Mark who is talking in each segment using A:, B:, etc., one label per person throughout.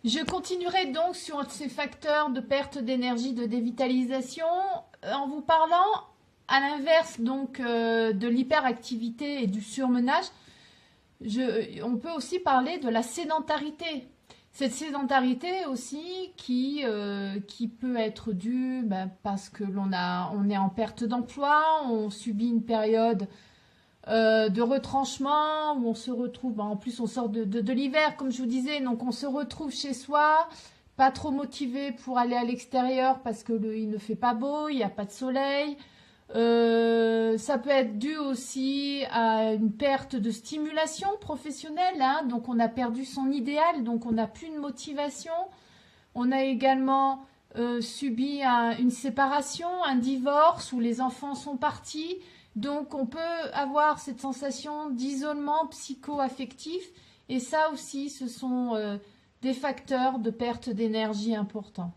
A: Je continuerai donc sur ces facteurs de perte d'énergie, de dévitalisation, en vous parlant à l'inverse donc de l'hyperactivité et du surmenage. On peut aussi parler de la sédentarité. Cette sédentarité aussi qui peut être due parce que on est en perte d'emploi, on subit une période de retranchement où on se retrouve, en plus on sort de l'hiver comme je vous disais, donc on se retrouve chez soi, pas trop motivé pour aller à l'extérieur parce que il ne fait pas beau, il n'y a pas de soleil. Ça peut être dû aussi à une perte de stimulation professionnelle, hein, donc on a perdu son idéal, donc on n'a plus de motivation. On a également subi une séparation, un divorce où les enfants sont partis. Donc, on peut avoir cette sensation d'isolement psycho-affectif. Et ça aussi, ce sont des facteurs de perte d'énergie importants.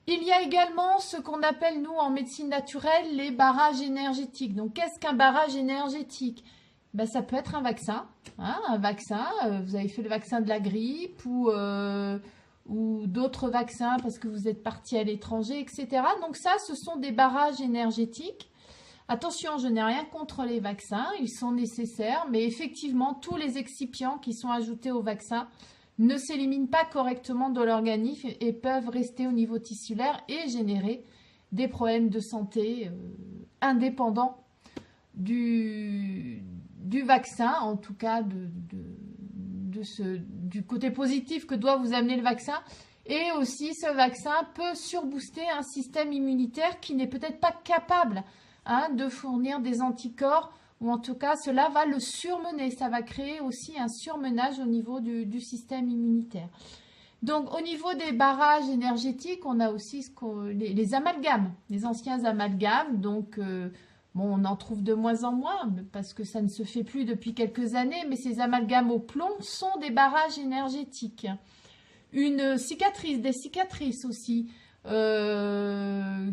A: Il y a également ce qu'on appelle, nous, en médecine naturelle, les barrages énergétiques. Donc, qu'est-ce qu'un barrage énergétique? Ça peut être un vaccin. Hein, un vaccin, vous avez fait le vaccin de la grippe ou d'autres vaccins parce que vous êtes parti à l'étranger, etc. Donc ça, ce sont des barrages énergétiques. Attention, je n'ai rien contre les vaccins, ils sont nécessaires, mais effectivement, tous les excipients qui sont ajoutés au vaccin ne s'éliminent pas correctement de l'organisme et peuvent rester au niveau tissulaire et générer des problèmes de santé indépendants du vaccin, en tout cas du côté positif que doit vous amener le vaccin. Et aussi, ce vaccin peut surbooster un système immunitaire qui n'est peut-être pas capable de fournir des anticorps, ou en tout cas, cela va le surmener. Ça va créer aussi un surmenage au niveau du système immunitaire. Donc, au niveau des barrages énergétiques, on a aussi les amalgames, les anciens amalgames. Donc, on en trouve de moins en moins parce que ça ne se fait plus depuis quelques années, mais ces amalgames au plomb sont des barrages énergétiques. Des cicatrices aussi,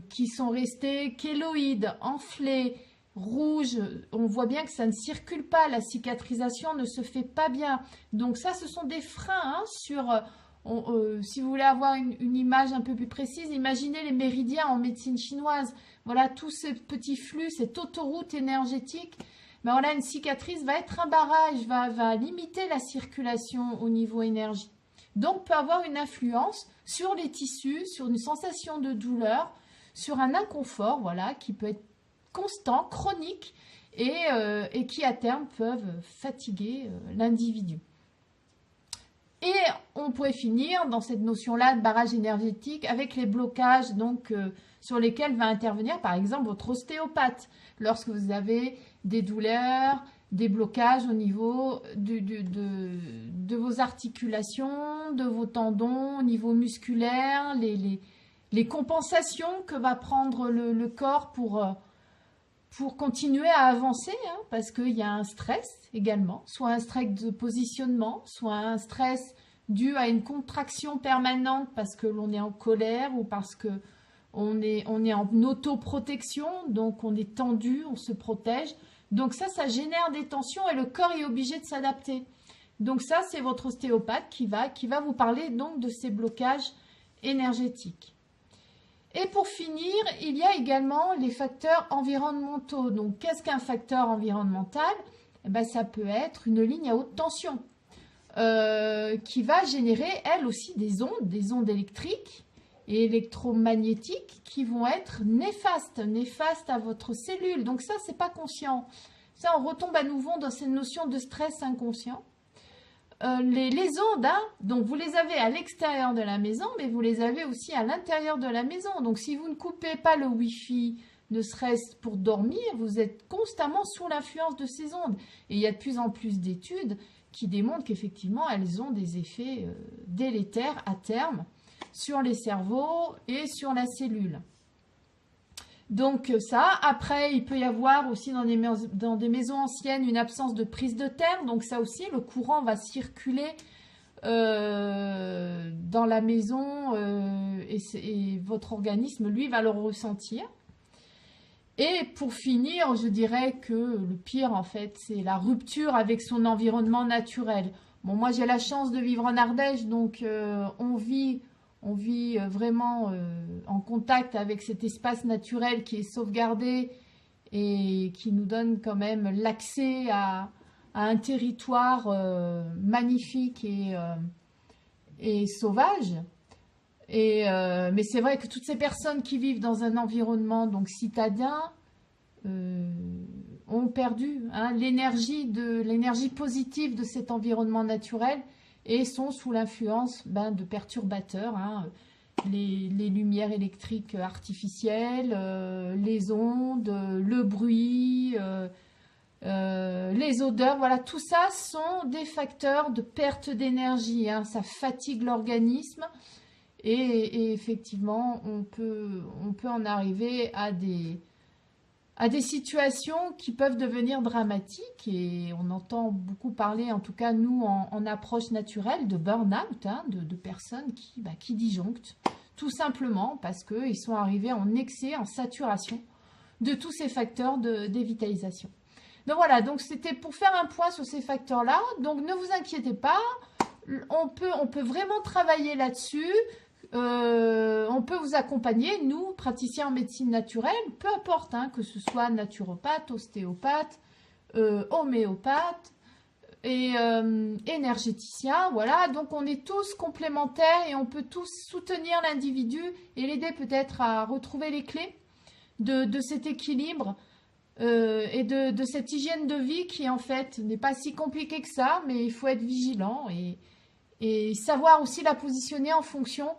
A: qui sont restées kéloïdes, enflées, rouges. On voit bien que ça ne circule pas, la cicatrisation ne se fait pas bien. Donc ça, ce sont des freins si vous voulez avoir une image un peu plus précise, imaginez les méridiens en médecine chinoise. Voilà, tous ces petits flux, cette autoroute énergétique. Voilà, une cicatrice va être un barrage, va limiter la circulation au niveau énergie. Donc, peut avoir une influence sur les tissus, sur une sensation de douleur, sur un inconfort, voilà, qui peut être constant, chronique, et qui à terme peuvent fatiguer l'individu. Et on pourrait finir dans cette notion-là de barrage énergétique avec les blocages sur lesquels va intervenir par exemple votre ostéopathe lorsque vous avez des douleurs, des blocages au niveau de vos articulations, de vos tendons, au niveau musculaire, les compensations que va prendre le corps pour continuer à avancer, hein, parce qu'il y a un stress également, soit un stress de positionnement, soit un stress dû à une contraction permanente parce que l'on est en colère ou parce que on est en autoprotection, donc on est tendu, on se protège. Donc ça génère des tensions et le corps est obligé de s'adapter. Donc ça, c'est votre ostéopathe qui va vous parler donc de ces blocages énergétiques. Et pour finir, il y a également les facteurs environnementaux. Donc, qu'est-ce qu'un facteur environnemental? Ça peut être une ligne à haute tension qui va générer, elle aussi, des ondes électriques et électromagnétiques qui vont être néfastes à votre cellule. Donc ça, c'est pas conscient. Ça, on retombe à nouveau dans cette notion de stress inconscient. Les ondes, hein, donc vous les avez à l'extérieur de la maison, mais vous les avez aussi à l'intérieur de la maison. Donc si vous ne coupez pas le Wi-Fi, ne serait-ce pour dormir, vous êtes constamment sous l'influence de ces ondes. Et il y a de plus en plus d'études qui démontrent qu'effectivement, elles ont des effets délétères à terme sur les cerveaux et sur la cellule. Donc ça, après, il peut y avoir aussi dans des maisons anciennes une absence de prise de terre. Donc ça aussi, le courant va circuler dans la maison et votre organisme, lui, va le ressentir. Et pour finir, je dirais que le pire, en fait, c'est la rupture avec son environnement naturel. Bon, moi j'ai la chance de vivre en Ardèche, donc on vit vraiment en contact avec cet espace naturel qui est sauvegardé et qui nous donne quand même l'accès à un territoire magnifique et sauvage. Mais c'est vrai que toutes ces personnes qui vivent dans un environnement donc citadin ont perdu hein, l'énergie positive de cet environnement naturel et sont sous l'influence de perturbateurs, hein, les lumières électriques artificielles, les ondes, le bruit, les odeurs, voilà, tout ça sont des facteurs de perte d'énergie, hein, ça fatigue l'organisme et effectivement on peut en arriver à des situations qui peuvent devenir dramatiques et on entend beaucoup parler, en tout cas nous en approche naturelle, de burn-out, hein, de personnes qui disjonctent tout simplement parce qu'ils sont arrivés en excès, en saturation de tous ces facteurs de dévitalisation. Donc voilà, donc c'était pour faire un point sur ces facteurs-là. Donc ne vous inquiétez pas, on peut vraiment travailler là-dessus. On peut vous accompagner, nous, praticiens en médecine naturelle, peu importe, hein, que ce soit naturopathe, ostéopathe, homéopathe et énergéticien, voilà. Donc on est tous complémentaires et on peut tous soutenir l'individu et l'aider peut-être à retrouver les clés de cet équilibre et de cette hygiène de vie qui en fait n'est pas si compliquée que ça, mais il faut être vigilant et savoir aussi la positionner en fonction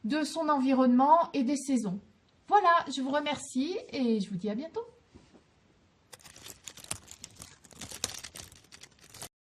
A: de son environnement et des saisons. Voilà, je vous remercie et je vous dis à bientôt.